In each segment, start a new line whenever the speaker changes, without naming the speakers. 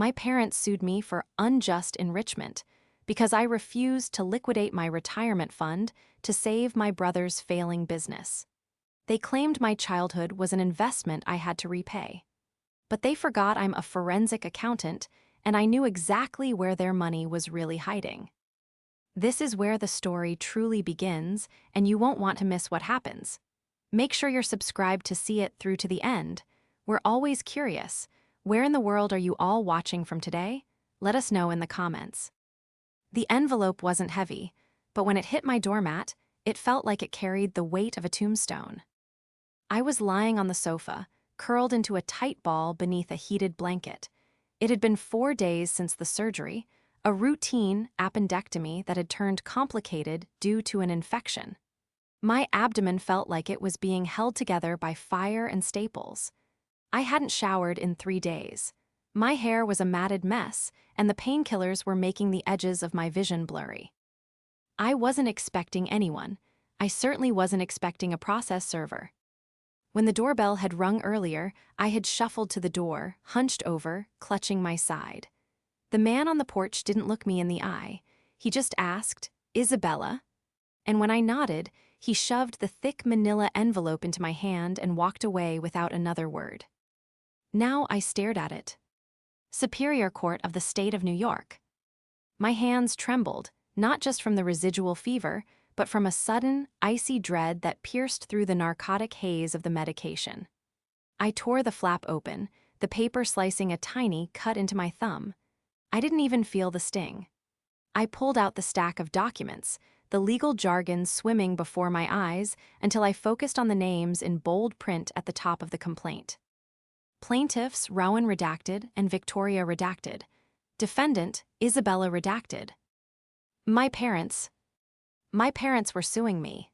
My parents sued me for unjust enrichment because I refused to liquidate my retirement fund to save my brother's failing business. They claimed my childhood was an investment I had to repay. But they forgot I'm a forensic accountant and I knew exactly where their money was really hiding. This is where the story truly begins, and you won't want to miss what happens. Make sure you're subscribed to see it through to the end. We're always curious. Where in the world are you all watching from today? Let us know in the comments. The envelope wasn't heavy, but when it hit my doormat, it felt like it carried the weight of a tombstone. I was lying on the sofa, curled into a tight ball beneath a heated blanket. It had been 4 days since the surgery, a routine appendectomy that had turned complicated due to an infection. My abdomen felt like it was being held together by fire and staples. I hadn't showered in 3 days. My hair was a matted mess, and the painkillers were making the edges of my vision blurry. I wasn't expecting anyone. I certainly wasn't expecting a process server. When the doorbell had rung earlier, I had shuffled to the door, hunched over, clutching my side. The man on the porch didn't look me in the eye. He just asked, "Isabella?" And when I nodded, he shoved the thick manila envelope into my hand and walked away without another word. Now I stared at it. Superior Court of the State of New York. My hands trembled, not just from the residual fever, but from a sudden, icy dread that pierced through the narcotic haze of the medication. I tore the flap open, the paper slicing a tiny cut into my thumb. I didn't even feel the sting. I pulled out the stack of documents, the legal jargon swimming before my eyes until I focused on the names in bold print at the top of the complaint. Plaintiffs Rowan redacted and Victoria redacted. Defendant Isabella redacted. My parents were suing me.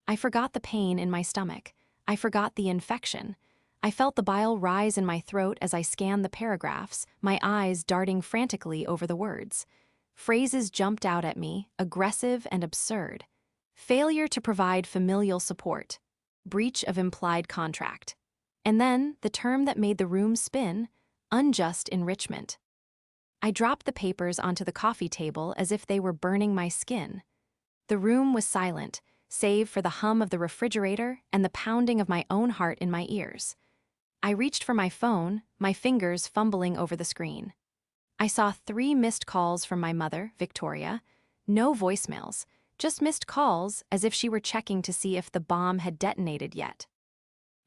I forgot the pain in my stomach. I forgot the infection. I felt the bile rise in my throat as I scanned the paragraphs, my eyes darting frantically over the words. Phrases jumped out at me, aggressive and absurd. Failure to provide familial support. Breach of implied contract. And then, the term that made the room spin, unjust enrichment. I dropped the papers onto the coffee table as if they were burning my skin. The room was silent, save for the hum of the refrigerator and the pounding of my own heart in my ears. I reached for my phone, my fingers fumbling over the screen. I saw 3 missed calls from my mother, Victoria. No voicemails, just missed calls as if she were checking to see if the bomb had detonated yet.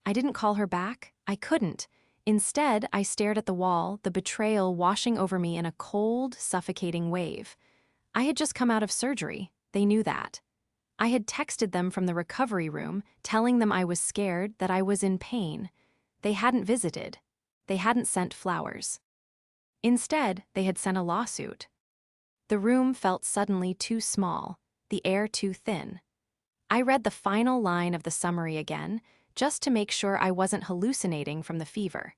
I didn't call her back. I couldn't. Instead, I stared at the wall, the betrayal washing over me in a cold, suffocating wave. I had just come out of surgery. They knew that. I had texted them from the recovery room, telling them I was scared, that I was in pain. They hadn't visited. They hadn't sent flowers. Instead, they had sent a lawsuit. The room felt suddenly too small, the air too thin. I read the final line of the summary again, just to make sure I wasn't hallucinating from the fever.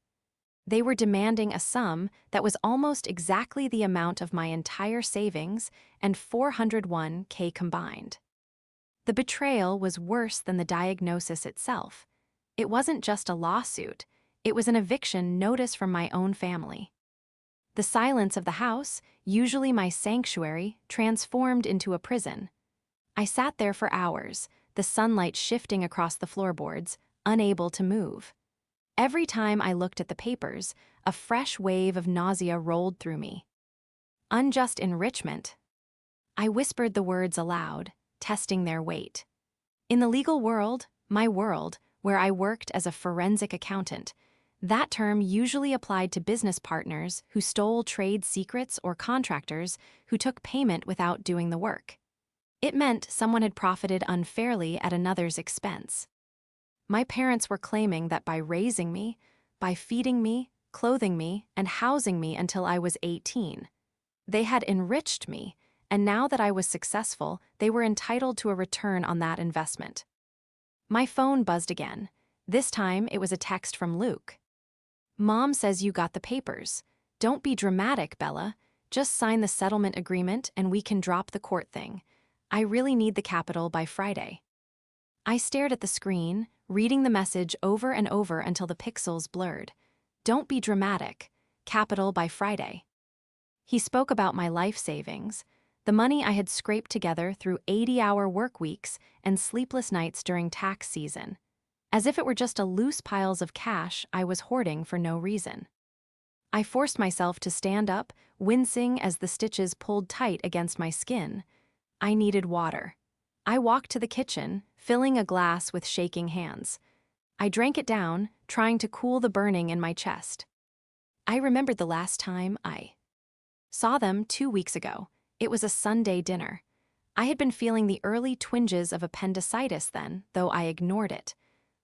They were demanding a sum that was almost exactly the amount of my entire savings and 401k combined. The betrayal was worse than the diagnosis itself. It wasn't just a lawsuit, it was an eviction notice from my own family. The silence of the house, usually my sanctuary, transformed into a prison. I sat there for hours, the sunlight shifting across the floorboards, unable to move. Every time I looked at the papers, a fresh wave of nausea rolled through me. Unjust enrichment. I whispered the words aloud, testing their weight. In the legal world, my world, where I worked as a forensic accountant, that term usually applied to business partners who stole trade secrets or contractors who took payment without doing the work. It meant someone had profited unfairly at another's expense. My parents were claiming that by raising me, by feeding me, clothing me, and housing me until I was 18, they had enriched me, and now that I was successful, they were entitled to a return on that investment. My phone buzzed again. This time, it was a text from Luke. "Mom says you got the papers. Don't be dramatic, Bella. Just sign the settlement agreement and we can drop the court thing. I really need the capital by Friday." I stared at the screen, reading the message over and over until the pixels blurred. Don't be dramatic. capital by Friday. He spoke about my life savings, the money I had scraped together through 80-hour work weeks and sleepless nights during tax season, as if it were just a loose piles of cash I was hoarding for no reason. I forced myself to stand up, wincing as the stitches pulled tight against my skin. I needed water. I walked to the kitchen, filling a glass with shaking hands. I drank it down, trying to cool the burning in my chest. I remembered the last time I saw them 2 weeks ago. It was a Sunday dinner. I had been feeling the early twinges of appendicitis then, though I ignored it.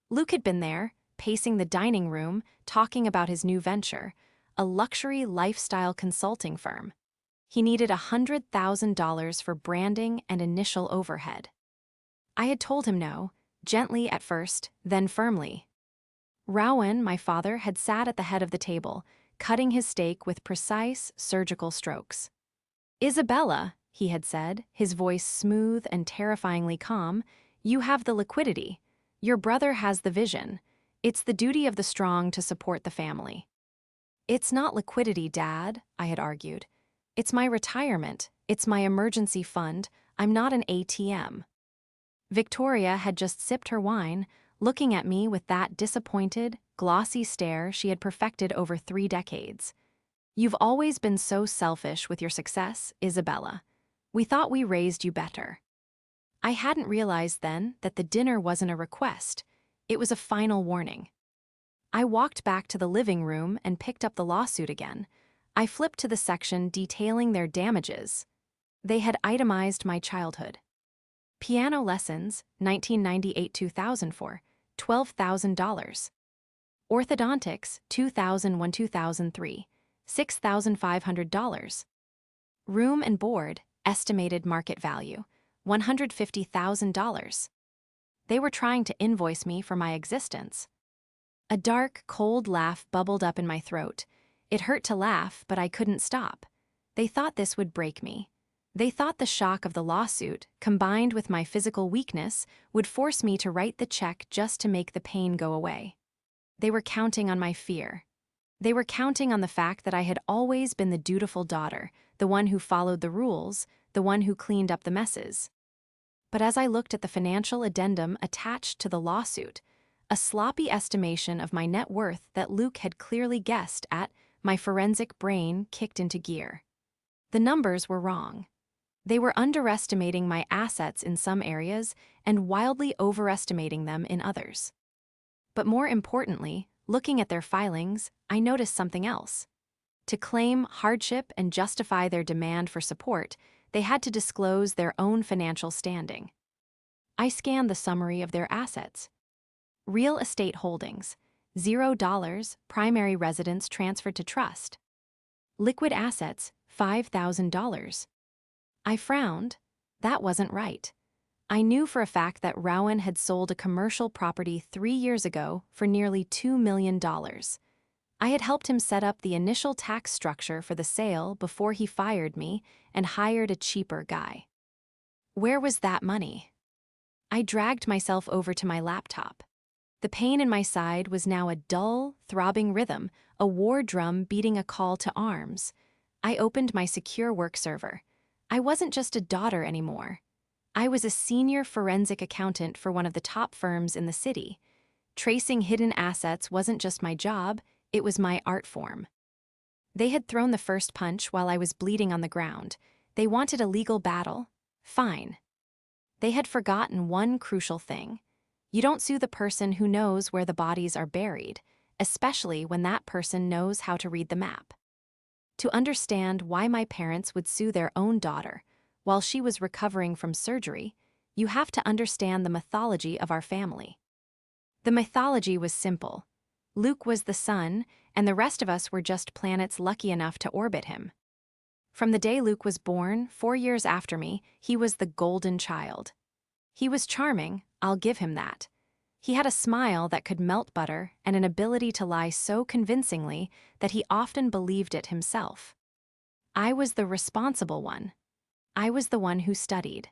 Luke had been there, pacing the dining room, talking about his new venture, a luxury lifestyle consulting firm. He needed $100,000 for branding and initial overhead. I had told him no, gently at first, then firmly. Rowan, my father, had sat at the head of the table, cutting his steak with precise, surgical strokes. "Isabella," he had said, his voice smooth and terrifyingly calm, "you have the liquidity. Your brother has the vision. It's the duty of the strong to support the family." "It's not liquidity, Dad," I had argued. "It's my retirement. It's my emergency fund. I'm not an ATM." Victoria had just sipped her wine, looking at me with that disappointed, glossy stare she had perfected over 3 decades. "You've always been so selfish with your success, Isabella. We thought we raised you better." I hadn't realized then that the dinner wasn't a request. It was a final warning. I walked back to the living room and picked up the lawsuit again. I flipped to the section detailing their damages. They had itemized my childhood. Piano lessons, 1998-2004, $12,000. Orthodontics, 2001-2003, $6,500. Room and board, estimated market value, $150,000. They were trying to invoice me for my existence. A dark, cold laugh bubbled up in my throat. It hurt to laugh, but I couldn't stop. They thought this would break me. They thought the shock of the lawsuit, combined with my physical weakness, would force me to write the check just to make the pain go away. They were counting on my fear. They were counting on the fact that I had always been the dutiful daughter, the one who followed the rules, the one who cleaned up the messes. But as I looked at the financial addendum attached to the lawsuit, a sloppy estimation of my net worth that Luke had clearly guessed at, my forensic brain kicked into gear. The numbers were wrong. They were underestimating my assets in some areas and wildly overestimating them in others. But more importantly, looking at their filings, I noticed something else. To claim hardship and justify their demand for support, they had to disclose their own financial standing. I scanned the summary of their assets. Real estate holdings, $0, primary residence transferred to trust. Liquid assets, $5,000. I frowned. That wasn't right. I knew for a fact that Rowan had sold a commercial property 3 years ago for nearly $2 million. I had helped him set up the initial tax structure for the sale before he fired me and hired a cheaper guy. Where was that money? I dragged myself over to my laptop. The pain in my side was now a dull, throbbing rhythm, a war drum beating a call to arms. I opened my secure work server. I wasn't just a daughter anymore. I was a senior forensic accountant for one of the top firms in the city. Tracing hidden assets wasn't just my job, it was my art form. They had thrown the first punch while I was bleeding on the ground. They wanted a legal battle. Fine. They had forgotten one crucial thing. You don't sue the person who knows where the bodies are buried, especially when that person knows how to read the map. To understand why my parents would sue their own daughter while she was recovering from surgery, you have to understand the mythology of our family. The mythology was simple. Luke was the sun, and the rest of us were just planets lucky enough to orbit him. From the day Luke was born, 4 years after me, he was the golden child. He was charming, I'll give him that. He had a smile that could melt butter and an ability to lie so convincingly that he often believed it himself. I was the responsible one. I was the one who studied.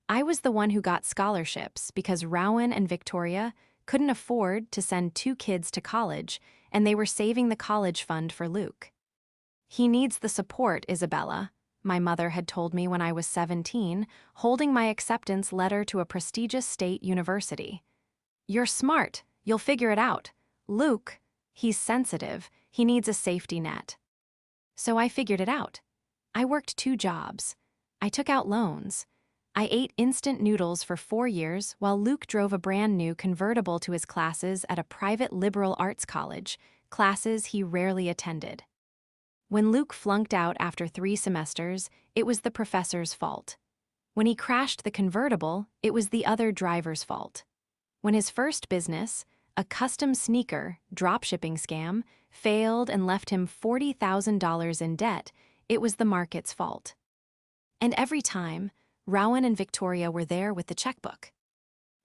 I was the one who got scholarships because Rowan and Victoria couldn't afford to send 2 kids to college, and they were saving the college fund for Luke. He needs the support, Isabella, my mother had told me when I was 17, holding my acceptance letter to a prestigious state university. You're smart, you'll figure it out. Luke, he's sensitive, he needs a safety net. So I figured it out. I worked 2 jobs. I took out loans. I ate instant noodles for 4 years while Luke drove a brand new convertible to his classes at a private liberal arts college, classes he rarely attended. When Luke flunked out after 3 semesters, it was the professor's fault. When he crashed the convertible, it was the other driver's fault. When his first business, a custom sneaker dropshipping scam, failed and left him $40,000 in debt, it was the market's fault. And every time, Rowan and Victoria were there with the checkbook.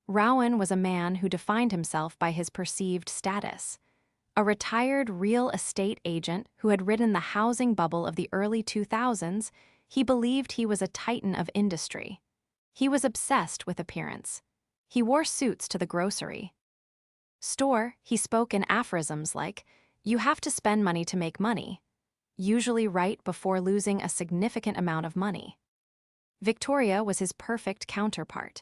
Rowan was a man who defined himself by his perceived status. A retired real estate agent who had ridden the housing bubble of the early 2000s, he believed he was a titan of industry. He was obsessed with appearance. He wore suits to the grocery store. He spoke in aphorisms like, "You have to spend money to make money," usually right before losing a significant amount of money. Victoria was his perfect counterpart.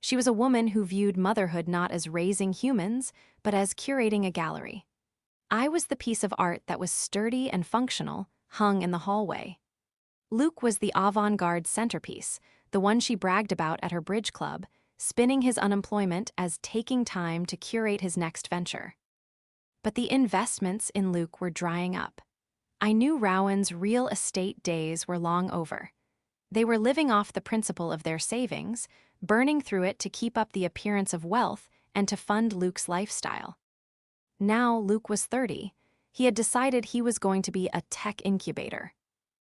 She was a woman who viewed motherhood not as raising humans, but as curating a gallery. I was the piece of art that was sturdy and functional, hung in the hallway. Luke was the avant-garde centerpiece, the one she bragged about at her bridge club, spinning his unemployment as taking time to curate his next venture. But the investments in Luke were drying up. I knew Rowan's real estate days were long over. They were living off the principal of their savings, burning through it to keep up the appearance of wealth and to fund Luke's lifestyle. Now Luke was 30. He had decided he was going to be a tech incubator.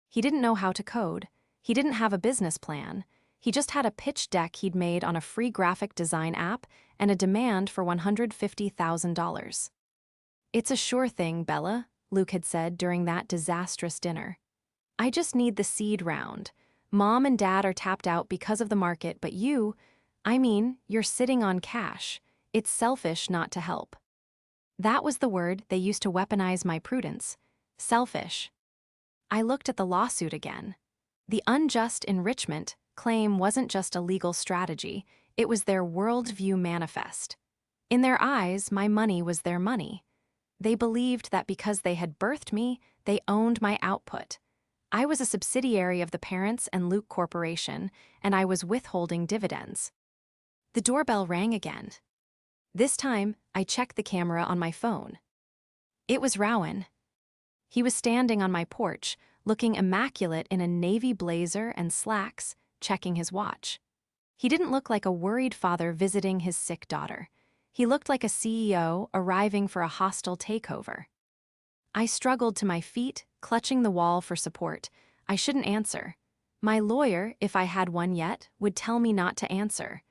He didn't know how to code. He didn't have a business plan. He just had a pitch deck he'd made on a free graphic design app and a demand for $150,000. "It's a sure thing, Bella," Luke had said during that disastrous dinner. "I just need the seed round. Mom and Dad are tapped out because of the market, but you're sitting on cash. It's selfish not to help." That was the word they used to weaponize my prudence. Selfish. I looked at the lawsuit again. The unjust enrichment claim wasn't just a legal strategy, it was their worldview manifest. In their eyes, my money was their money. They believed that because they had birthed me, they owned my output. I was a subsidiary of the parents and Luke Corporation, and I was withholding dividends. The doorbell rang again. This time, I checked the camera on my phone. It was Rowan. He was standing on my porch, looking immaculate in a navy blazer and slacks, checking his watch. He didn't look like a worried father visiting his sick daughter. He looked like a CEO arriving for a hostile takeover. I struggled to my feet, clutching the wall for support. I shouldn't answer. My lawyer, if I had one yet, would tell me not to answer.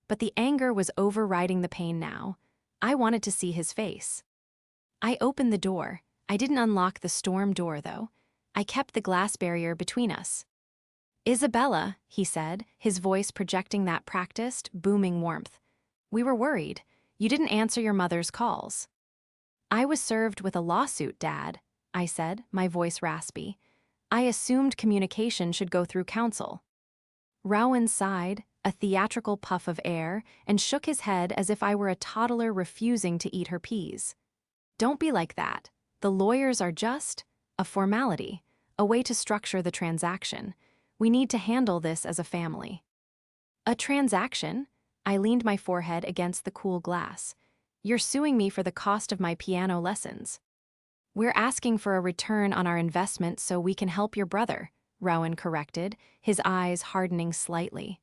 But the anger was overriding the pain now. I wanted to see his face. I opened the door. I didn't unlock the storm door, though. I kept the glass barrier between us. "Isabella," he said, his voice projecting that practiced, booming warmth. "We were worried. You didn't answer your mother's calls." "I was served with a lawsuit, Dad," I said, my voice raspy. "I assumed communication should go through counsel." Rowan sighed, a theatrical puff of air, and shook his head as if I were a toddler refusing to eat her peas. "Don't be like that. The lawyers are just a formality, a way to structure the transaction. We need to handle this as a family." "A transaction?" I leaned my forehead against the cool glass. "You're suing me for the cost of my piano lessons." "We're asking for a return on our investment so we can help your brother," Rowan corrected, his eyes hardening slightly.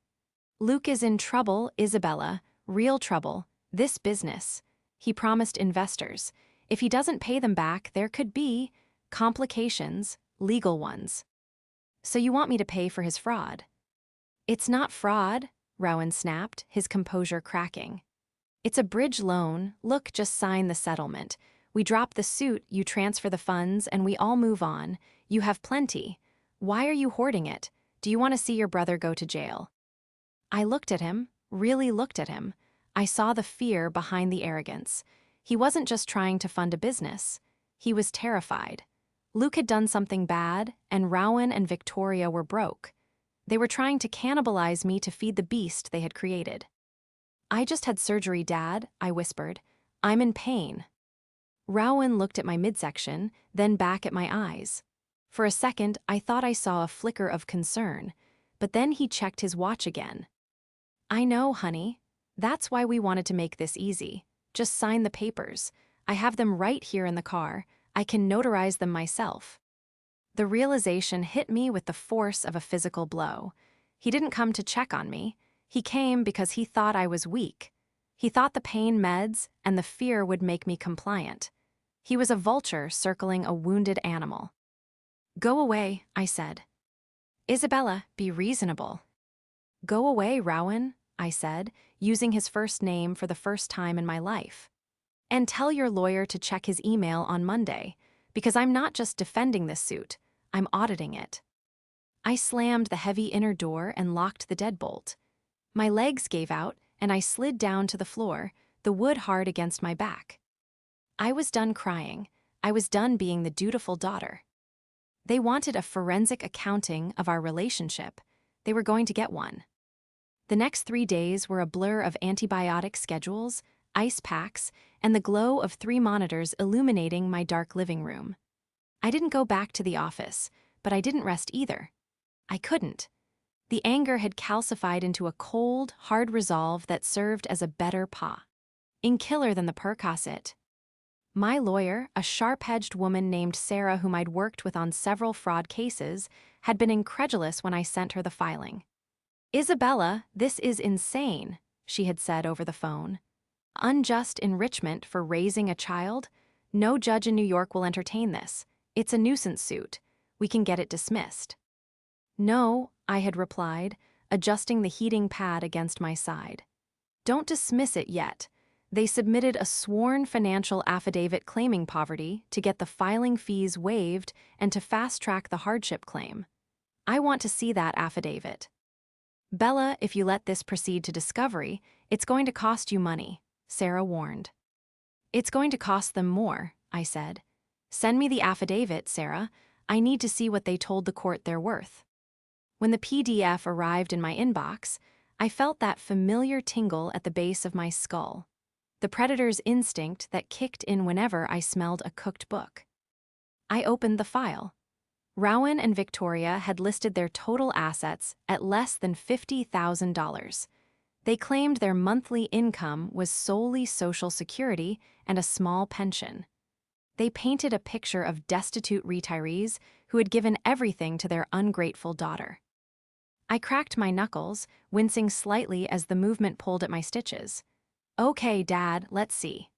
"Luke is in trouble, Isabella, real trouble, this business. He promised investors. If he doesn't pay them back, there could be complications, legal ones. So you want me to pay for his fraud?" "It's not fraud," Rowan snapped, his composure cracking. "It's a bridge loan. Look, just sign the settlement. We drop the suit, you transfer the funds, and we all move on. You have plenty. Why are you hoarding it? Do you want to see your brother go to jail?" I looked at him, really looked at him. I saw the fear behind the arrogance. He wasn't just trying to fund a business. He was terrified. Luke had done something bad, and Rowan and Victoria were broke. They were trying to cannibalize me to feed the beast they had created. "I just had surgery, Dad," I whispered. "I'm in pain." Rowan looked at my midsection, then back at my eyes. For a second, I thought I saw a flicker of concern, but then he checked his watch again. "I know, honey. That's why we wanted to make this easy. Just sign the papers. I have them right here in the car. I can notarize them myself." The realization hit me with the force of a physical blow. He didn't come to check on me. He came because he thought I was weak. He thought the pain meds and the fear would make me compliant. He was a vulture circling a wounded animal. "Go away," I said. "Isabella, be reasonable." "Go away, Rowan," I said, using his first name for the first time in my life. "And tell your lawyer to check his email on Monday, because I'm not just defending this suit, I'm auditing it." I slammed the heavy inner door and locked the deadbolt. My legs gave out, and I slid down to the floor, the wood hard against my back. I was done crying. I was done being the dutiful daughter. They wanted a forensic accounting of our relationship. They were going to get one. The next 3 days were a blur of antibiotic schedules, ice packs, and the glow of 3 monitors illuminating my dark living room. I didn't go back to the office, but I didn't rest either. I couldn't. The anger had calcified into a cold, hard resolve that served as a better killer than the Percocet. My lawyer, a sharp-edged woman named Sarah whom I'd worked with on several fraud cases, had been incredulous when I sent her the filing. "Isabella, this is insane," she had said over the phone. "Unjust enrichment for raising a child? No judge in New York will entertain this. It's a nuisance suit. We can get it dismissed." "No," I had replied, adjusting the heating pad against my side. "Don't dismiss it yet. They submitted a sworn financial affidavit claiming poverty to get the filing fees waived and to fast-track the hardship claim. I want to see that affidavit." "Bella, if you let this proceed to discovery, it's going to cost you money," Sarah warned. "It's going to cost them more," I said. "Send me the affidavit, Sarah. I need to see what they told the court they're worth." When the PDF arrived in my inbox, I felt that familiar tingle at the base of my skull, the predator's instinct that kicked in whenever I smelled a cooked book. I opened the file. Rowan and Victoria had listed their total assets at less than $50,000. They claimed their monthly income was solely Social Security and a small pension. They painted a picture of destitute retirees who had given everything to their ungrateful daughter. I cracked my knuckles, wincing slightly as the movement pulled at my stitches. "Okay, Dad, let's see."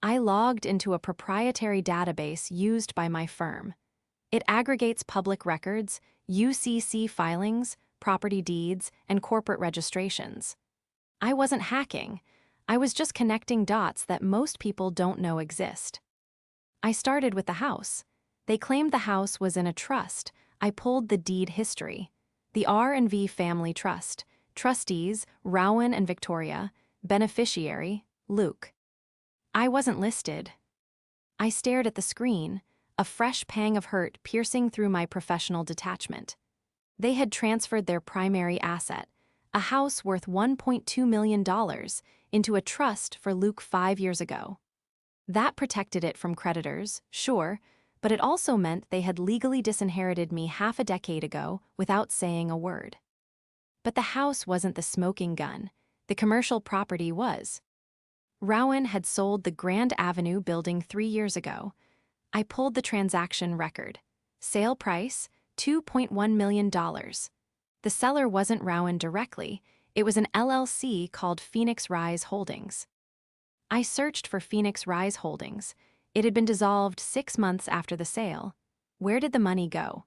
I logged into a proprietary database used by my firm. It aggregates public records, UCC filings, property deeds, and corporate registrations. I wasn't hacking. I was just connecting dots that most people don't know exist. I started with the house. They claimed the house was in a trust. I pulled the deed history. The R&V Family Trust. Trustees, Rowan and Victoria. Beneficiary, Luke. I wasn't listed. I stared at the screen, a fresh pang of hurt piercing through my professional detachment. They had transferred their primary asset, a house worth $1.2 million, into a trust for Luke 5 years ago. That protected it from creditors, sure, but it also meant they had legally disinherited me half a decade ago without saying a word. But the house wasn't the smoking gun. The commercial property was. Rowan had sold the Grand Avenue building 3 years ago. I pulled the transaction record. Sale price, $2.1 million. The seller wasn't Rowan directly. It was an LLC called Phoenix Rise Holdings. I searched for Phoenix Rise Holdings. It had been dissolved 6 months after the sale. Where did the money go?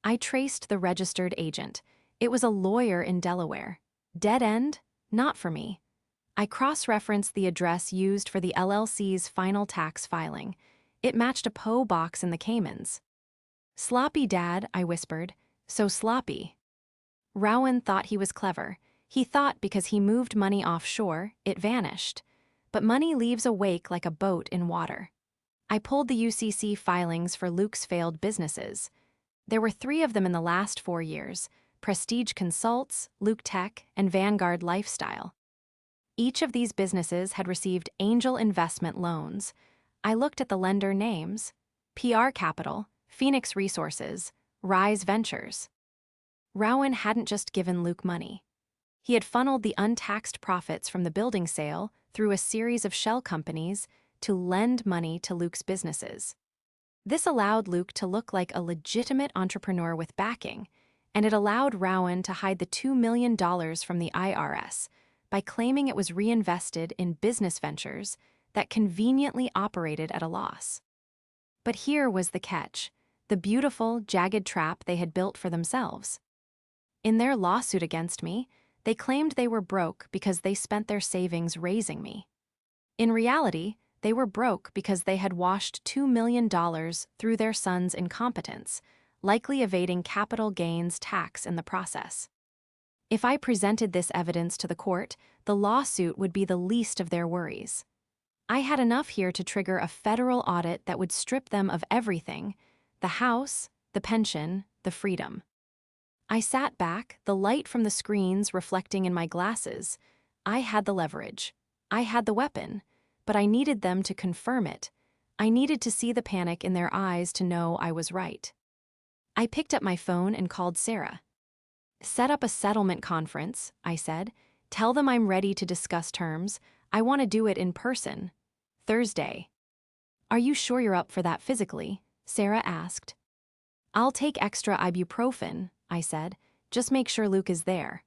I traced the registered agent. It was a lawyer in Delaware. Dead end? Not for me. I cross-referenced the address used for the LLC's final tax filing. It matched a PO box in the Caymans. "Sloppy, Dad," I whispered. "So sloppy." Rowan thought he was clever. He thought because he moved money offshore, it vanished. But money leaves a wake like a boat in water. I pulled the UCC filings for Luke's failed businesses. There were 3 of them in the last 4 years: Prestige Consults, Luke Tech, and Vanguard Lifestyle. Each of these businesses had received angel investment loans. I looked at the lender names: PR Capital, Phoenix Resources, Rise Ventures. Rowan hadn't just given Luke money. He had funneled the untaxed profits from the building sale through a series of shell companies to lend money to Luke's businesses. This allowed Luke to look like a legitimate entrepreneur with backing, and it allowed Rowan to hide the $2 million from the IRS by claiming it was reinvested in business ventures that conveniently operated at a loss. But here was the catch: the beautiful, jagged trap they had built for themselves. In their lawsuit against me, they claimed they were broke because they spent their savings raising me. In reality, they were broke because they had washed $2 million through their son's incompetence, likely evading capital gains tax in the process. If I presented this evidence to the court, the lawsuit would be the least of their worries. I had enough here to trigger a federal audit that would strip them of everything: the house, the pension, the freedom. I sat back, the light from the screens reflecting in my glasses. I had the leverage. I had the weapon. But I needed them to confirm it. I needed to see the panic in their eyes to know I was right. I picked up my phone and called Sarah. "Set up a settlement conference," I said. "Tell them I'm ready to discuss terms. I want to do it in person. Thursday." "Are you sure you're up for that physically?" Sarah asked. "I'll take extra ibuprofen," I said. "Just make sure Luke is there."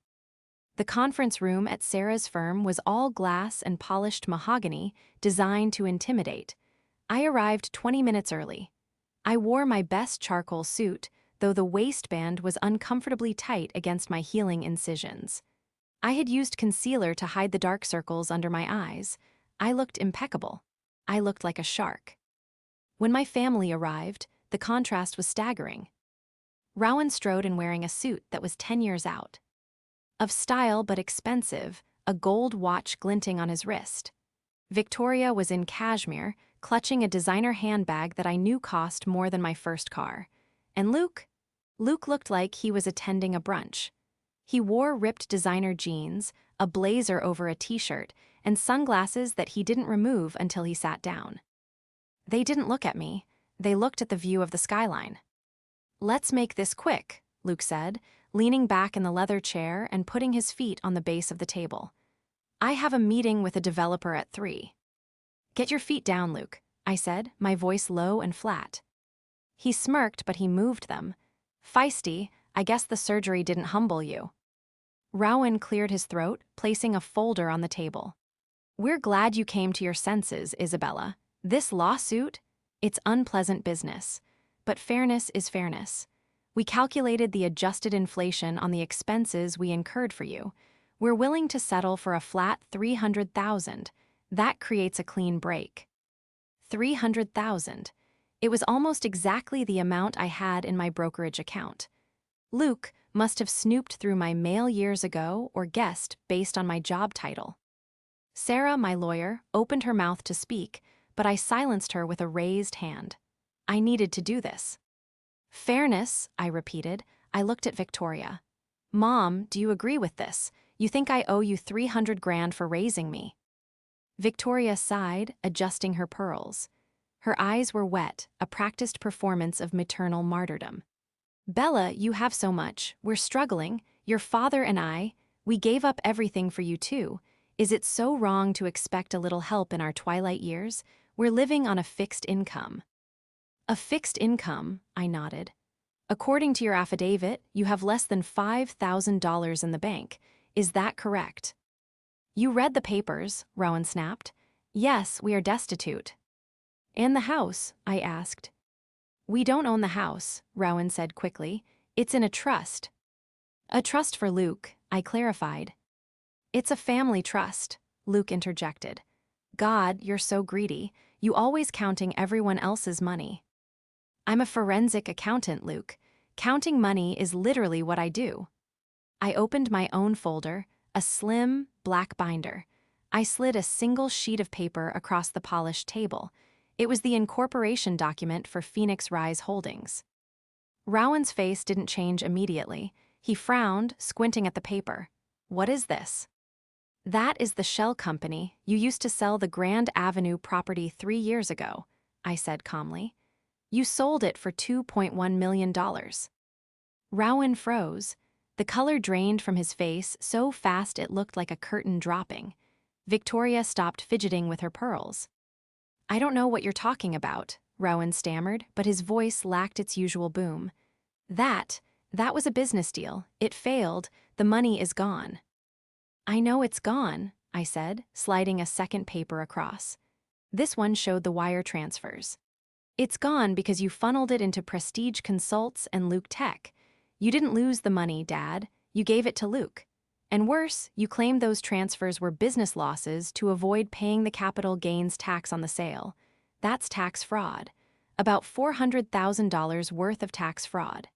The conference room at Sarah's firm was all glass and polished mahogany, designed to intimidate. I arrived 20 minutes early. I wore my best charcoal suit, though the waistband was uncomfortably tight against my healing incisions. I had used concealer to hide the dark circles under my eyes. I looked impeccable. I looked like a shark. When my family arrived, the contrast was staggering. Rowan strode in wearing a suit that was 10 years out. Of style but expensive, a gold watch glinting on his wrist. Victoria was in cashmere, clutching a designer handbag that I knew cost more than my first car. And Luke looked like he was attending a brunch. He wore ripped designer jeans, a blazer over a t-shirt, and sunglasses that he didn't remove until he sat down. They didn't look at me. They looked at the view of the skyline. "Let's make this quick," Luke said, leaning back in the leather chair and putting his feet on the base of the table. "I have a meeting with a developer at 3. "Get your feet down, Luke," I said, my voice low and flat. He smirked, but he moved them. "Feisty, I guess the surgery didn't humble you." Rowan cleared his throat, placing a folder on the table. "We're glad you came to your senses, Isabella. This lawsuit? It's unpleasant business. But fairness is fairness. We calculated the adjusted inflation on the expenses we incurred for you. We're willing to settle for a flat $300,000. That creates a clean break." $300,000. It was almost exactly the amount I had in my brokerage account. Luke must have snooped through my mail years ago or guessed based on my job title. Sarah, my lawyer, opened her mouth to speak, but I silenced her with a raised hand. I needed to do this. "Fairness," I repeated. I looked at Victoria. "Mom, do you agree with this? You think I owe you $300,000 for raising me?" Victoria sighed, adjusting her pearls. Her eyes were wet, a practiced performance of maternal martyrdom. "Bella, you have so much. We're struggling. Your father and I, we gave up everything for you too. Is it so wrong to expect a little help in our twilight years? We're living on a fixed income." "A fixed income," I nodded. "According to your affidavit, you have less than $5,000 in the bank. Is that correct?" "You read the papers," Rowan snapped. "Yes, we are destitute." "And the house?" I asked. "We don't own the house," Rowan said quickly. "It's in a trust." "A trust for Luke," I clarified. "It's a family trust," Luke interjected. "God, you're so greedy. You always counting everyone else's money." "I'm a forensic accountant, Luke. Counting money is literally what I do." I opened my own folder, a slim, black binder. I slid a single sheet of paper across the polished table. It was the incorporation document for Phoenix Rise Holdings. Rowan's face didn't change immediately. He frowned, squinting at the paper. What is this? That is the shell company you used to sell the Grand Avenue property 3 years ago, I said calmly. You sold it for $2.1 million. Rowan froze. The color drained from his face so fast it looked like a curtain dropping. Victoria stopped fidgeting with her pearls. I don't know what you're talking about, Rowan stammered, but his voice lacked its usual boom. That was a business deal. It failed. The money is gone. I know it's gone, I said, sliding a second paper across. This one showed the wire transfers. It's gone because you funneled it into Prestige Consults and Luke Tech. You didn't lose the money, Dad. You gave it to Luke. And worse, you claimed those transfers were business losses to avoid paying the capital gains tax on the sale. That's tax fraud. About $400,000 worth of tax fraud.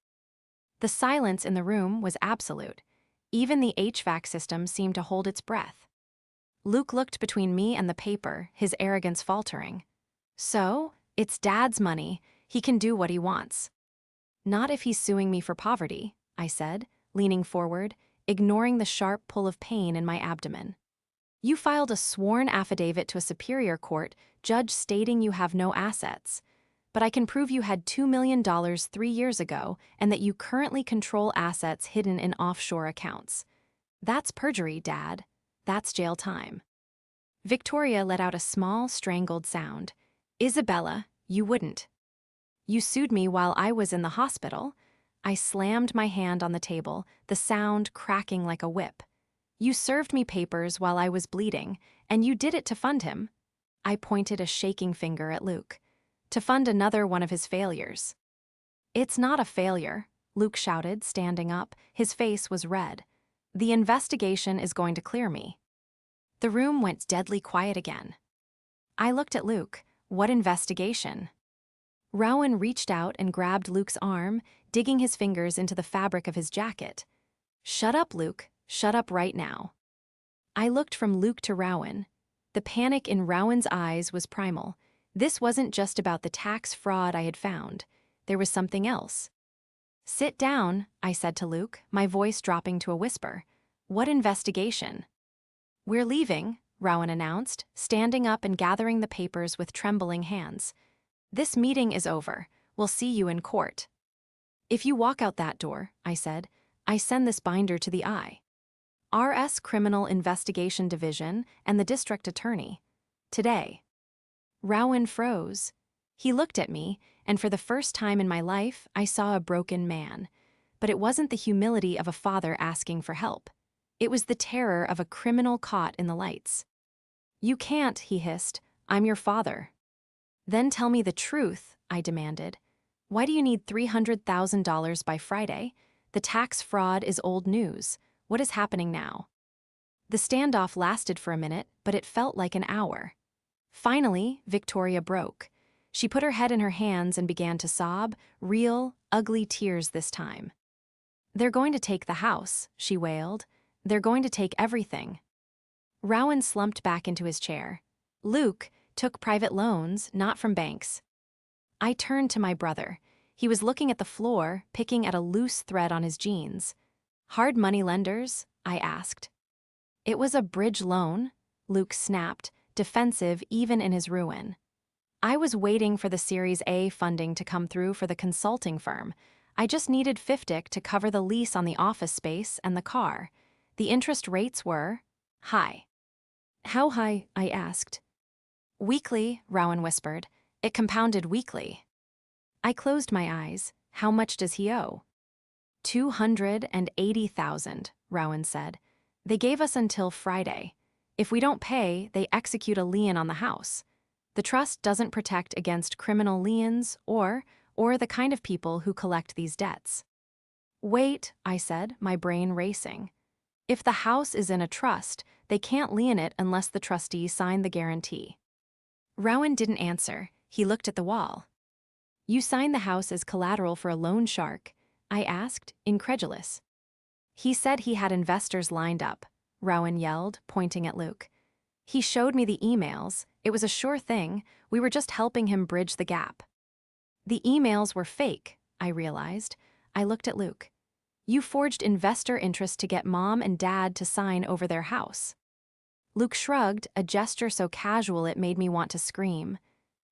The silence in the room was absolute. Even the HVAC system seemed to hold its breath. Luke looked between me and the paper, his arrogance faltering. So, it's Dad's money. He can do what he wants. Not if he's suing me for poverty, I said, leaning forward, ignoring the sharp pull of pain in my abdomen. You filed a sworn affidavit to a superior court judge stating you have no assets. But I can prove you had $2 million 3 years ago and that you currently control assets hidden in offshore accounts. That's perjury, Dad. That's jail time. Victoria let out a small, strangled sound. Isabella, you wouldn't. You sued me while I was in the hospital. I slammed my hand on the table, the sound cracking like a whip. You served me papers while I was bleeding, and you did it to fund him. I pointed a shaking finger at Luke. To fund another one of his failures. It's not a failure, Luke shouted, standing up. His face was red. The investigation is going to clear me. The room went deadly quiet again. I looked at Luke. What investigation? Rowan reached out and grabbed Luke's arm, digging his fingers into the fabric of his jacket. Shut up, Luke. Shut up right now. I looked from Luke to Rowan. The panic in Rowan's eyes was primal. This wasn't just about the tax fraud I had found. There was something else. Sit down, I said to Luke, my voice dropping to a whisper. What investigation? We're leaving, Rowan announced, standing up and gathering the papers with trembling hands. This meeting is over. We'll see you in court. If you walk out that door, I said, I send this binder to the RS Criminal Investigation Division and the district attorney. Today. Rowan froze. He looked at me, and for the first time in my life, I saw a broken man. But it wasn't the humility of a father asking for help. It was the terror of a criminal caught in the lights. You can't, he hissed. I'm your father. Then tell me the truth, I demanded. Why do you need $300,000 by Friday? The tax fraud is old news. What is happening now? The standoff lasted for a minute, but it felt like an hour. Finally, Victoria broke. She put her head in her hands and began to sob, real, ugly tears this time. They're going to take the house, she wailed. They're going to take everything. Rowan slumped back into his chair. Luke took private loans, not from banks. I turned to my brother. He was looking at the floor, picking at a loose thread on his jeans. Hard money lenders? I asked. It was a bridge loan, Luke snapped, defensive even in his ruin. I was waiting for the Series A funding to come through for the consulting firm. I just needed $50,000 to cover the lease on the office space and the car. The interest rates were high. How high? I asked. Weekly, Rowan whispered. It compounded weekly. I closed my eyes. How much does he owe? $280,000, Rowan said. They gave us until Friday. If we don't pay, they execute a lien on the house. The trust doesn't protect against criminal liens or the kind of people who collect these debts. Wait, I said, my brain racing. If the house is in a trust, they can't lien it unless the trustee signed the guarantee. Rowan didn't answer. He looked at the wall. You signed the house as collateral for a loan shark? I asked, incredulous. He said he had investors lined up, Rowan yelled, pointing at Luke. He showed me the emails. It was a sure thing. We were just helping him bridge the gap. The emails were fake, I realized. I looked at Luke. You forged investor interest to get Mom and Dad to sign over their house. Luke shrugged, a gesture so casual it made me want to scream.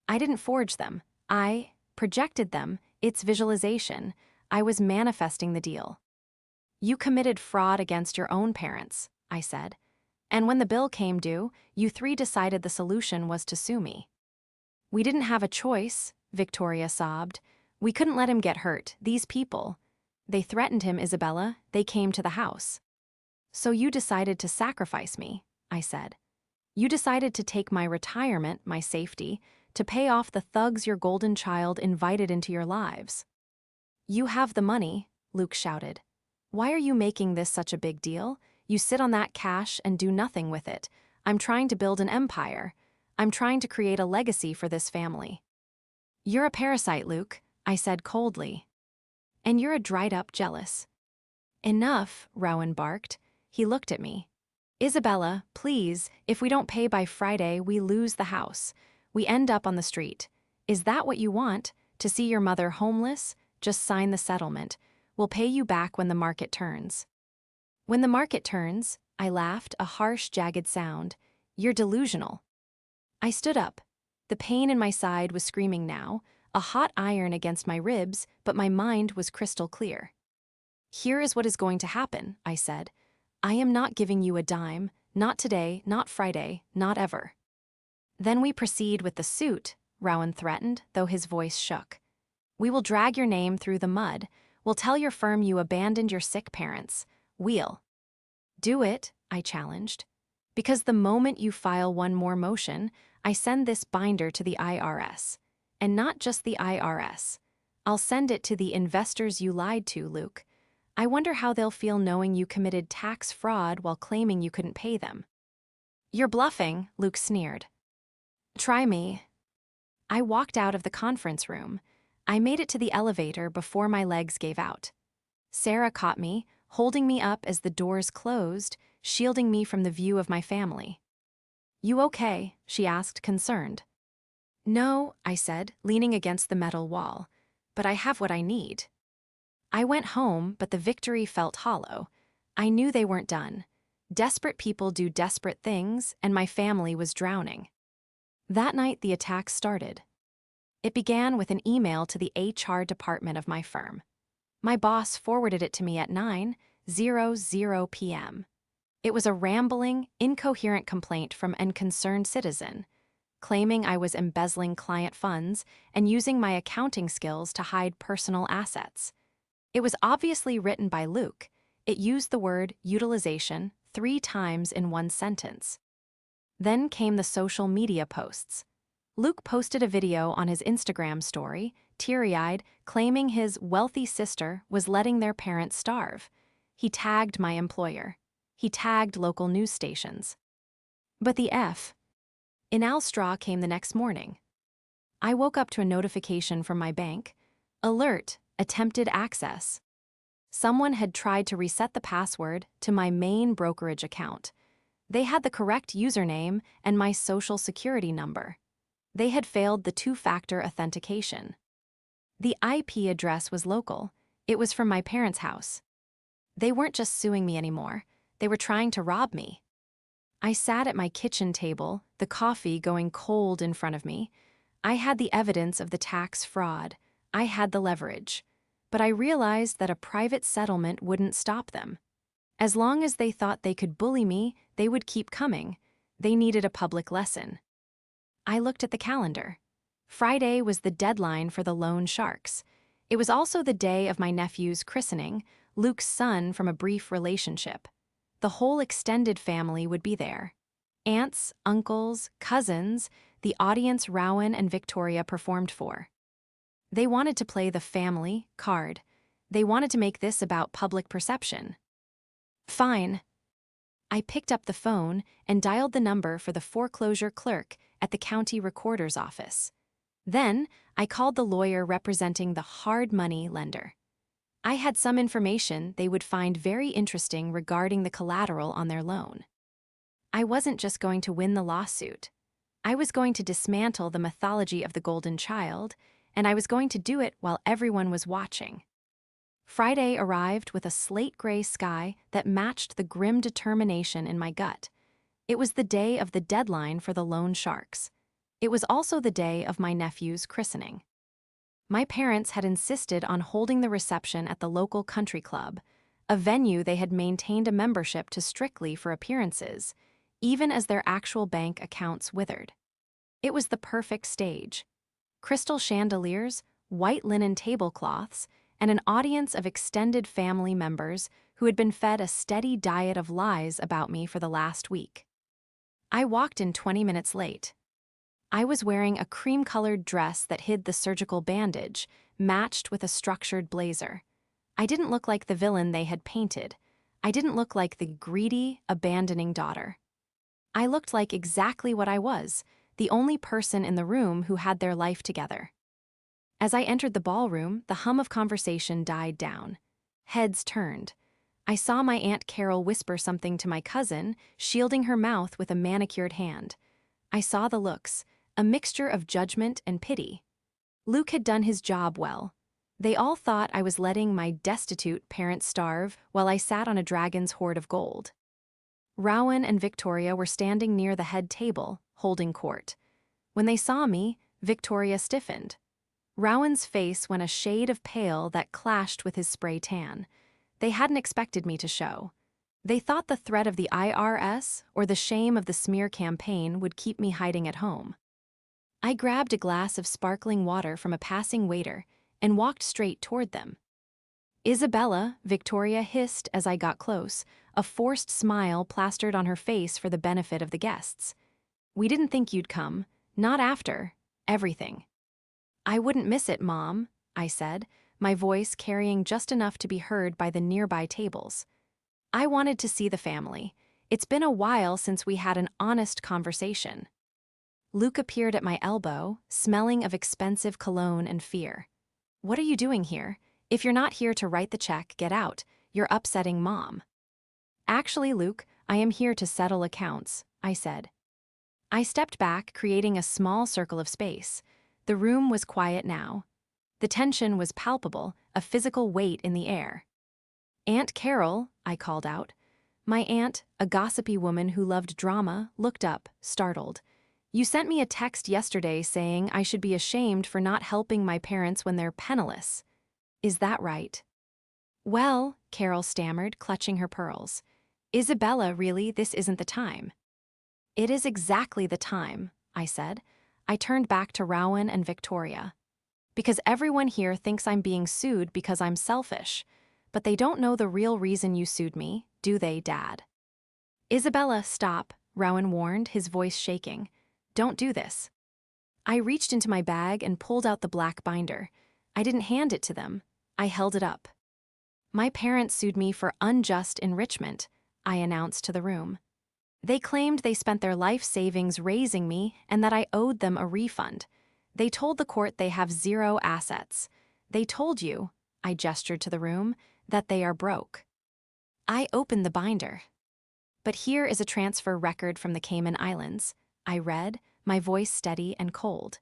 I didn't forge them. I projected them. It's visualization. I was manifesting the deal. You committed fraud against your own parents, I said. And when the bill came due, you three decided the solution was to sue me. We didn't have a choice, Victoria sobbed. We couldn't let him get hurt. These people. They threatened him, Isabella. They came to the house. So you decided to sacrifice me, I said. You decided to take my retirement, my safety, to pay off the thugs your golden child invited into your lives. You have the money, Luke shouted. Why are you making this such a big deal? You sit on that cash and do nothing with it. I'm trying to build an empire. I'm trying to create a legacy for this family. You're a parasite, Luke, I said coldly. And you're a dried-up jealous. Enough, Rowan barked. He looked at me. Isabella, please, if we don't pay by Friday, we lose the house. We end up on the street. Is that what you want? To see your mother homeless? Just sign the settlement. We'll pay you back when the market turns. When the market turns, I laughed, a harsh, jagged sound. You're delusional. I stood up. The pain in my side was screaming now, a hot iron against my ribs, but my mind was crystal clear. Here is what is going to happen, I said. I am not giving you a dime, not today, not Friday, not ever. Then we proceed with the suit, Rowan threatened, though his voice shook. We will drag your name through the mud. We'll tell your firm you abandoned your sick parents. We'll. Do it, I challenged. Because the moment you file one more motion, I send this binder to the IRS. And not just the IRS. I'll send it to the investors you lied to, Luke. I wonder how they'll feel knowing you committed tax fraud while claiming you couldn't pay them. You're bluffing, Luke sneered. Try me. I walked out of the conference room. I made it to the elevator before my legs gave out. Sarah caught me, holding me up as the doors closed, shielding me from the view of my family. You okay? She asked, concerned. No, I said, leaning against the metal wall. But I have what I need. I went home, but the victory felt hollow. I knew they weren't done. Desperate people do desperate things, and my family was drowning. That night, the attack started. It began with an email to the HR department of my firm. My boss forwarded it to me at 9:00 p.m. It was a rambling, incoherent complaint from an concerned citizen, claiming I was embezzling client funds and using my accounting skills to hide personal assets. It was obviously written by Luke. It used the word utilization 3 times in one sentence. Then came the social media posts. Luke posted a video on his Instagram story, teary-eyed, claiming his wealthy sister was letting their parents starve. He tagged my employer. He tagged local news stations. But the inal straw came the next morning. I woke up to a notification from my bank. Alert, attempted access. Someone had tried to reset the password to my main brokerage account. They had the correct username and my social security number. They had failed the 2-factor authentication. The IP address was local. It was from my parents' house. They weren't just suing me anymore. They were trying to rob me. I sat at my kitchen table, the coffee going cold in front of me. I had the evidence of the tax fraud. I had the leverage. But I realized that a private settlement wouldn't stop them. As long as they thought they could bully me, they would keep coming. They needed a public lesson. I looked at the calendar. Friday was the deadline for the loan sharks. It was also the day of my nephew's christening, Luke's son from a brief relationship. The whole extended family would be there. Aunts, uncles, cousins, the audience Rowan and Victoria performed for. They wanted to play the family card. They wanted to make this about public perception. Fine. I picked up the phone and dialed the number for the foreclosure clerk at the county recorder's office. Then, I called the lawyer representing the hard money lender. I had some information they would find very interesting regarding the collateral on their loan. I wasn't just going to win the lawsuit. I was going to dismantle the mythology of the golden child, and I was going to do it while everyone was watching. Friday arrived with a slate-gray sky that matched the grim determination in my gut. It was the day of the deadline for the loan sharks. It was also the day of my nephew's christening. My parents had insisted on holding the reception at the local country club, a venue they had maintained a membership to strictly for appearances, even as their actual bank accounts withered. It was the perfect stage. Crystal chandeliers, white linen tablecloths, and an audience of extended family members who had been fed a steady diet of lies about me for the last week. I walked in 20 minutes late. I was wearing a cream-colored dress that hid the surgical bandage, matched with a structured blazer. I didn't look like the villain they had painted. I didn't look like the greedy, abandoning daughter. I looked like exactly what I was, the only person in the room who had their life together. As I entered the ballroom, the hum of conversation died down. Heads turned. I saw my Aunt Carol whisper something to my cousin, shielding her mouth with a manicured hand. I saw the looks, a mixture of judgment and pity. Luke had done his job well. They all thought I was letting my destitute parents starve while I sat on a dragon's hoard of gold. Rowan and Victoria were standing near the head table, holding court. When they saw me, Victoria stiffened. Rowan's face went a shade of pale that clashed with his spray tan. They hadn't expected me to show. They thought the threat of the IRS or the shame of the smear campaign would keep me hiding at home. I grabbed a glass of sparkling water from a passing waiter and walked straight toward them. "Isabella," Victoria hissed as I got close, a forced smile plastered on her face for the benefit of the guests. "We didn't think you'd come, not after everything." "I wouldn't miss it, Mom," I said, my voice carrying just enough to be heard by the nearby tables. "I wanted to see the family. It's been a while since we had an honest conversation." Luke appeared at my elbow, smelling of expensive cologne and fear. "What are you doing here? If you're not here to write the check, get out. You're upsetting Mom." "Actually, Luke, I am here to settle accounts," I said. I stepped back, creating a small circle of space. The room was quiet now. The tension was palpable, a physical weight in the air. "Aunt Carol," I called out. My aunt, a gossipy woman who loved drama, looked up, startled. "You sent me a text yesterday saying I should be ashamed for not helping my parents when they're penniless. Is that right?" "Well," Carol stammered, clutching her pearls. "Isabella, really, this isn't the time." "It is exactly the time," I said. I turned back to Rowan and Victoria. "Because everyone here thinks I'm being sued because I'm selfish. But they don't know the real reason you sued me, do they, Dad?" "Isabella, stop," Rowan warned, his voice shaking. "Don't do this." I reached into my bag and pulled out the black binder. I didn't hand it to them. I held it up. "My parents sued me for unjust enrichment," I announced to the room. "They claimed they spent their life savings raising me and that I owed them a refund. They told the court they have zero assets. They told you," I gestured to the room, "that they are broke." I opened the binder. "But here is a transfer record from the Cayman Islands," I read, my voice steady and cold.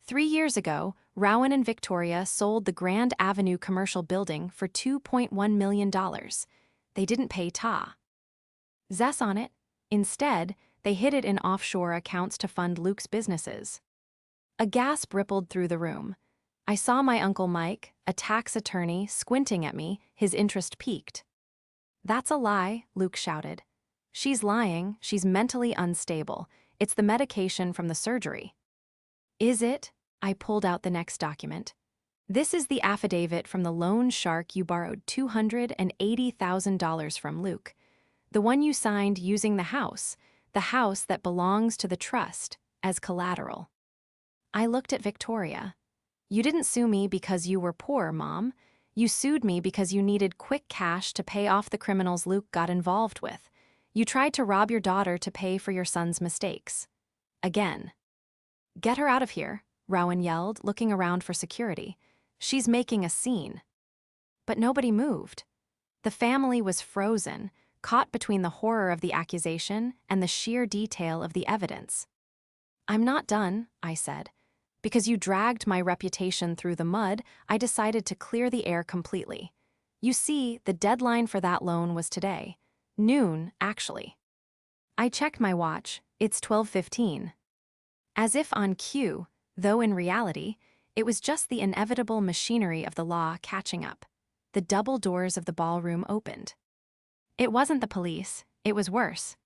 3 years ago, Rowan and Victoria sold the Grand Avenue commercial building for $2.1 million. They didn't pay Zess on it. Instead, they hid it in offshore accounts to fund Luke's businesses. A gasp rippled through the room. I saw my Uncle Mike, a tax attorney, squinting at me, his interest piqued. "That's a lie," Luke shouted. "She's lying, she's mentally unstable. It's the medication from the surgery." "Is it?" I pulled out the next document. "This is the affidavit from the loan shark you borrowed $280,000 from, Luke. The one you signed using the house that belongs to the trust, as collateral." I looked at Victoria. "You didn't sue me because you were poor, Mom. You sued me because you needed quick cash to pay off the criminals Luke got involved with. You tried to rob your daughter to pay for your son's mistakes. Again." "Get her out of here," Rowan yelled, looking around for security. "She's making a scene." But nobody moved. The family was frozen, caught between the horror of the accusation and the sheer detail of the evidence. "I'm not done," I said. "Because you dragged my reputation through the mud, I decided to clear the air completely. You see, the deadline for that loan was today. Noon, actually." I checked my watch. It's 12:15. As if on cue, though in reality, it was just the inevitable machinery of the law catching up. The double doors of the ballroom opened. It wasn't the police, it was worse.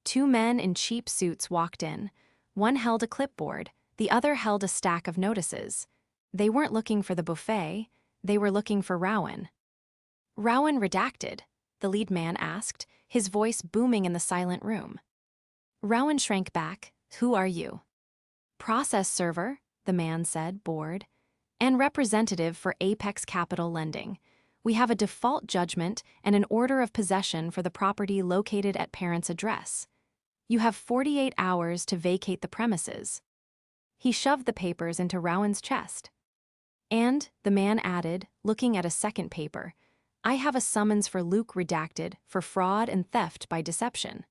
Two men in cheap suits walked in. One held a clipboard, the other held a stack of notices. They weren't looking for the buffet, they were looking for Rowan. "Rowan redacted?" the lead man asked, his voice booming in the silent room. Rowan shrank back. "Who are you?" "Process server," the man said, bored. "And representative for Apex Capital Lending. We have a default judgment and an order of possession for the property located at parent's address. You have 48 hours to vacate the premises." He shoved the papers into Rowan's chest. "And," the man added, looking at a second paper, "I have a summons for Luke redacted for fraud and theft by deception."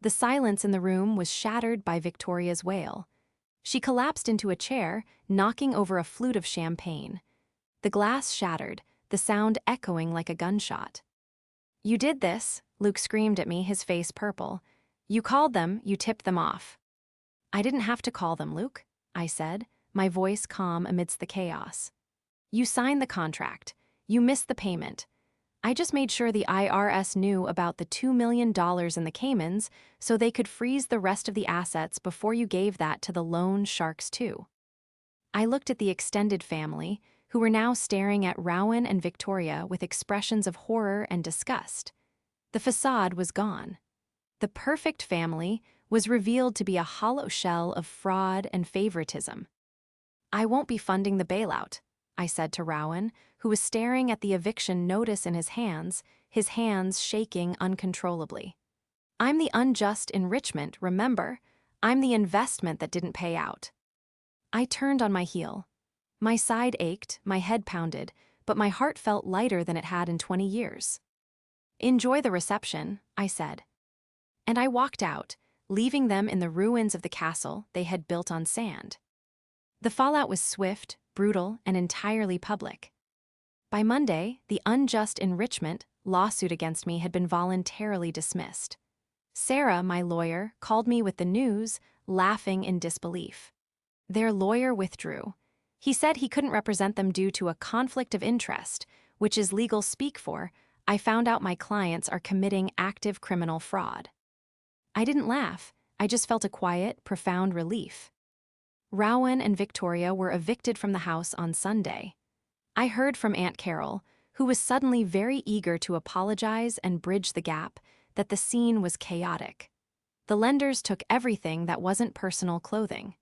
The silence in the room was shattered by Victoria's wail. She collapsed into a chair, knocking over a flute of champagne. The glass shattered, the sound echoing like a gunshot. "You did this," Luke screamed at me, his face purple. "You called them, you tipped them off." "I didn't have to call them, Luke," I said, my voice calm amidst the chaos. "You signed the contract. You missed the payment. I just made sure the IRS knew about the $2 million in the Caymans so they could freeze the rest of the assets before you gave that to the loan sharks too." I looked at the extended family, who were now staring at Rowan and Victoria with expressions of horror and disgust. The facade was gone. The perfect family was revealed to be a hollow shell of fraud and favoritism. "I won't be funding the bailout," I said to Rowan, who was staring at the eviction notice in his hands shaking uncontrollably. "I'm the unjust enrichment, remember? I'm the investment that didn't pay out." I turned on my heel. My side ached, my head pounded, but my heart felt lighter than it had in 20 years. "Enjoy the reception," I said. And I walked out, leaving them in the ruins of the castle they had built on sand. The fallout was swift, brutal, and entirely public. By Monday, the unjust enrichment lawsuit against me had been voluntarily dismissed. Sarah, my lawyer, called me with the news, laughing in disbelief. Their lawyer withdrew. He said he couldn't represent them due to a conflict of interest, which is legal speak for, I found out my clients are committing active criminal fraud. I didn't laugh, I just felt a quiet, profound relief. Rowan and Victoria were evicted from the house on Sunday. I heard from Aunt Carol, who was suddenly very eager to apologize and bridge the gap, that the scene was chaotic. The lenders took everything that wasn't personal clothing.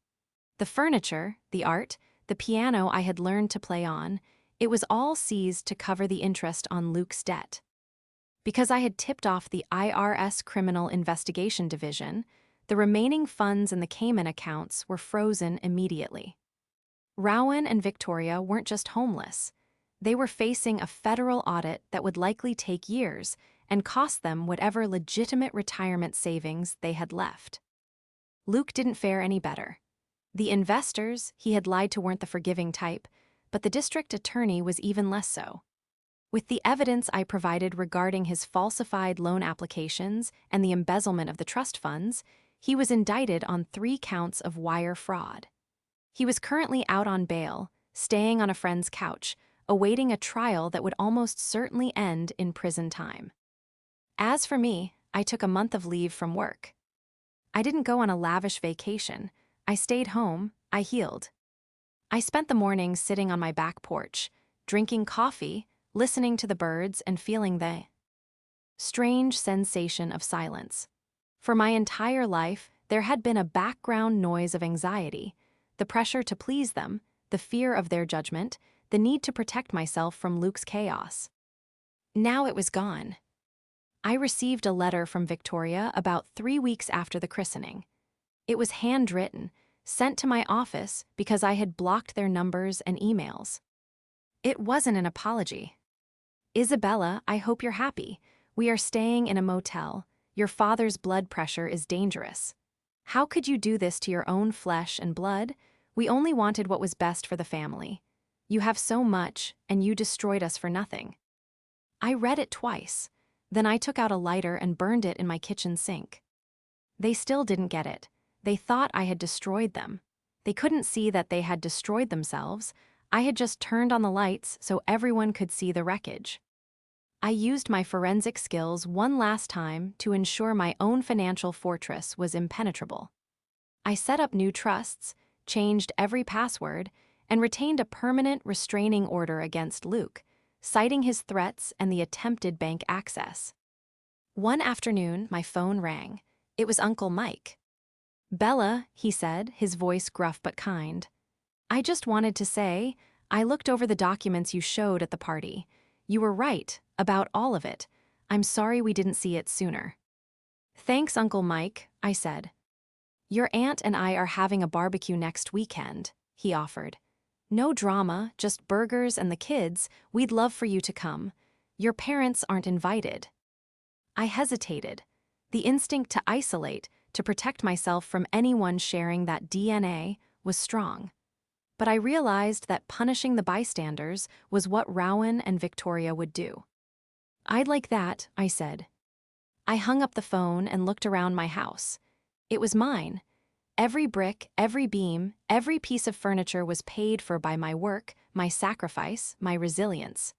The furniture, the art, the piano I had learned to play on, it was all seized to cover the interest on Luke's debt. Because I had tipped off the IRS Criminal Investigation Division, the remaining funds in the Cayman accounts were frozen immediately. Rowan and Victoria weren't just homeless. They were facing a federal audit that would likely take years and cost them whatever legitimate retirement savings they had left. Luke didn't fare any better. The investors he had lied to weren't the forgiving type, but the district attorney was even less so. With the evidence I provided regarding his falsified loan applications and the embezzlement of the trust funds, he was indicted on 3 counts of wire fraud. He was currently out on bail, staying on a friend's couch, awaiting a trial that would almost certainly end in prison time. As for me, I took a month of leave from work. I didn't go on a lavish vacation. I stayed home, I healed. I spent the mornings sitting on my back porch, drinking coffee, listening to the birds, and feeling the strange sensation of silence. For my entire life, there had been a background noise of anxiety, the pressure to please them, the fear of their judgment, the need to protect myself from Luke's chaos. Now it was gone. I received a letter from Victoria about 3 weeks after the christening. It was handwritten, sent to my office because I had blocked their numbers and emails. It wasn't an apology. "Isabella, I hope you're happy. We are staying in a motel. Your father's blood pressure is dangerous. How could you do this to your own flesh and blood? We only wanted what was best for the family. You have so much, and you destroyed us for nothing." I read it twice. Then I took out a lighter and burned it in my kitchen sink. They still didn't get it. They thought I had destroyed them. They couldn't see that they had destroyed themselves. I had just turned on the lights so everyone could see the wreckage. I used my forensic skills one last time to ensure my own financial fortress was impenetrable. I set up new trusts, changed every password, and retained a permanent restraining order against Luke, citing his threats and the attempted bank access. One afternoon, my phone rang. It was Uncle Mike. "Bella," he said, his voice gruff but kind. "I just wanted to say, I looked over the documents you showed at the party. You were right about all of it. I'm sorry we didn't see it sooner." "Thanks, Uncle Mike," I said. "Your aunt and I are having a barbecue next weekend," he offered. "No drama, just burgers and the kids. We'd love for you to come. Your parents aren't invited." I hesitated. The instinct to isolate, to protect myself from anyone sharing that DNA, was strong. But I realized that punishing the bystanders was what Rowan and Victoria would do. "I'd like that," I said. I hung up the phone and looked around my house. It was mine. Every brick, every beam, every piece of furniture was paid for by my work, my sacrifice, my resilience.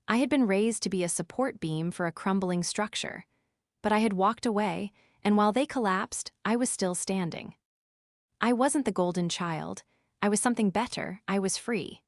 I had been raised to be a support beam for a crumbling structure. But I had walked away, and while they collapsed, I was still standing. I wasn't the golden child. I was something better. I was free.